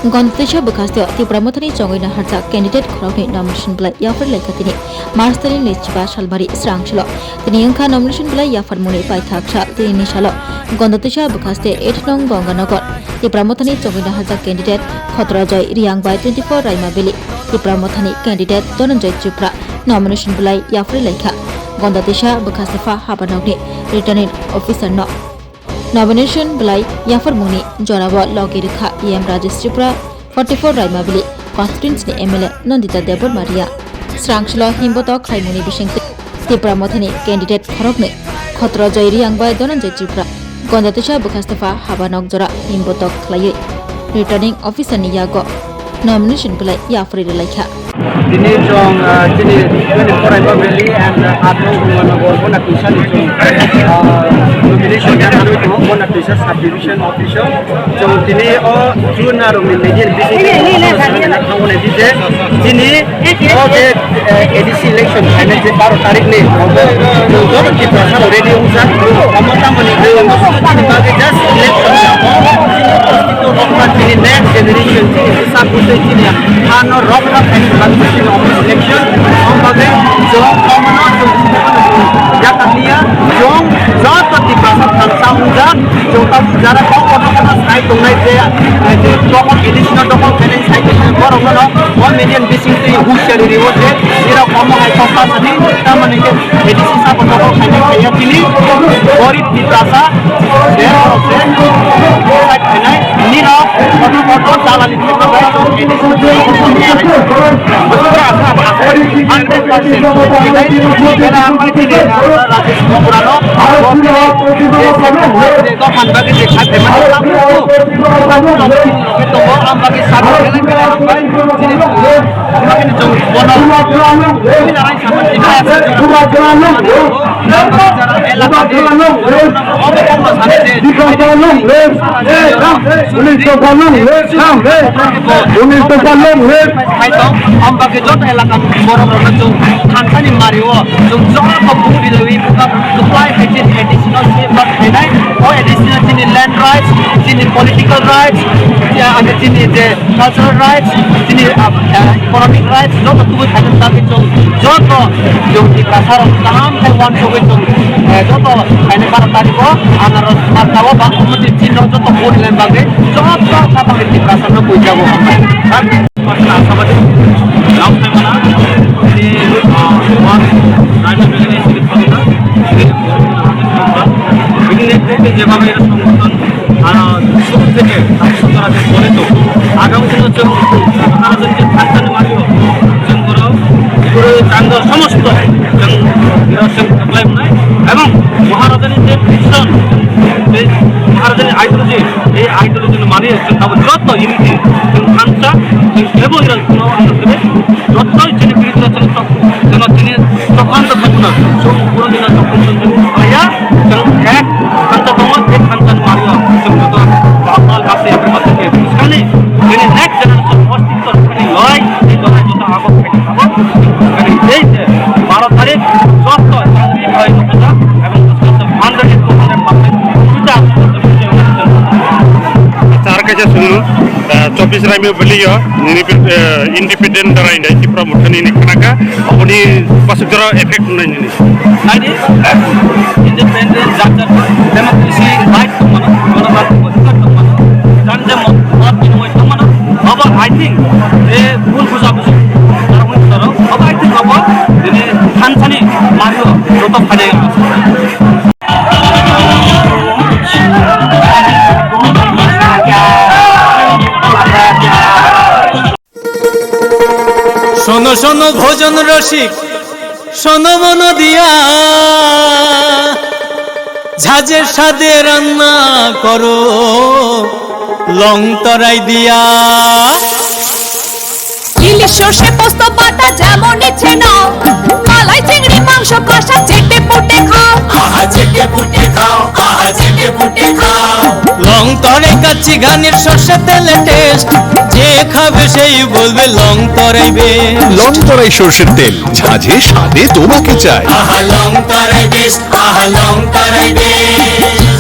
Gantesha Bukastio, the Pramotani Chongina Harta, candidate Crowley nomination play Yafar Lekatini, Marcelin Lichba Shalbari Strangshalo, the Nyanka nomination play Yafar Muni by Taksha, the Initialo, Gondatesha Bukaste, 8 Nong Bonganagot, the Pramotani Chongina Harta candidate Khotrajoy Riang by 24 Raima Billy, the Pramotani candidate Donanjoy Chupra, nomination play Yafar Leka, Gondatesha Bukastefa Habanogni, returning officer no. Nomination Blai Yafar Muni, Jonava Logirika, EM Rajesh Chopra, 44 Raimabili, constituency MLA, Nandita Debor Maria, Strangshla Himbotok, Raimuni Bishing, Tipra Mothani, candidate Khorokne, Khotra Jairi Angbai Donanjay Chopra, Gondatisha Bukastafa, Habanok Jora, Himbotok Klaye, returning officer Niyago, nomination Blai Yafri Laika. Ini jong jadi 24 Raimabili and Adno Guna Tushan nomination yang ada itu Guna Tushan subdivision official jong ini Juna Romanian bisnis kamu nanti je ini edisi election ini je baru tarik nih jom kita already usah kamu tamu nih sebagai just election ini next generation ini satu ini hano rock election sebagai jom komunal Jakarta jom jatuh di pasar bangsa muda jom jarak komunal saya tunai dia dokon edisi dokon finance saya baru 1 million bising tu hujan di reward dia kira komunal hai total sini kita menikah edisi satu dokon finance saya kini gorib di pasar dia saya kenai nira foto jalan itu berapa edisi Hansani Mario, supply additional additional land rights, political rights, cultural rights, economic rights, not the two had nothing to Joto, the Kasar of Taham, and one to win Joto, and Paratarico, and Martawa, Tino, Joto, Woodland Bagay, Joto, Kapaki Kasano, Pujavo. যেভাবে সমর্থন শুরু থেকে সরকারের বলে তো আগামী দিনে আপনারা যদি থাকতেন মারিও जोंफोरो चांद समस्त जों एप्लाइ मोननाय এবং महाराजानि जे भिजन बे महाराजानि आइडियोलजि এই आइडियोलजि मानिয়ে जों दाबो যত ইউনিটি जों हान्सा जों जेबो इरानखौ आंदोबे যত যিনি বিরোধী আছেন যেন তিনি চক্রান্ত থাকবে না जों পুরোদিন চক্রান্ত হইয়া जों এক হান্তা দङ এক হান্তা মারিয়া जों যত বাঙাল কাছে আমাদেরকে বুঝানি যিনি নেক্সট জেনারেশন অস্তিত্ব খানি লয় এই লড়াই যত আগত থেকে যাব মানে এই যে 12 তারিখ যত চাকরি হয় কথা এবং যত বান্ধবী কোনের পাবে দুটা चार kaca sunu 24 Raimi beliau independen darah ini si promotion ini kenaka apuni pasukara efek ini ini independen jajak demokrasi right to mana अधिकार to mana dan jemo mat minum to mana aba I think full buza buzu tarung taro aba I think aba ini hansani mario joto phane শোনো শোনো ভোজন রসিক শোনো মন দিয়া ঝাঁঝের স্বাদে রান্না করো লং তরাই দিয়া ইলিশ সর্ষে পোস্ত বাটা যেমন ইচ্ছে নাও মালাই চিংড়ি মাংস কষা চেটে পুটে খাও আহা চেটে পুটে খাও আহা চেটে পুটে খাও লং তরে কাচ্চি ঘানির সর্ষে তেলে টেস্ট যে খাবে সেই বলবে লং তরাইবে লং তরাই সরষের তেল ঝাঁঝে স্বাদে তোমাকে চাই আহা লং তরাই বেশ আহা লং তরাই বেশ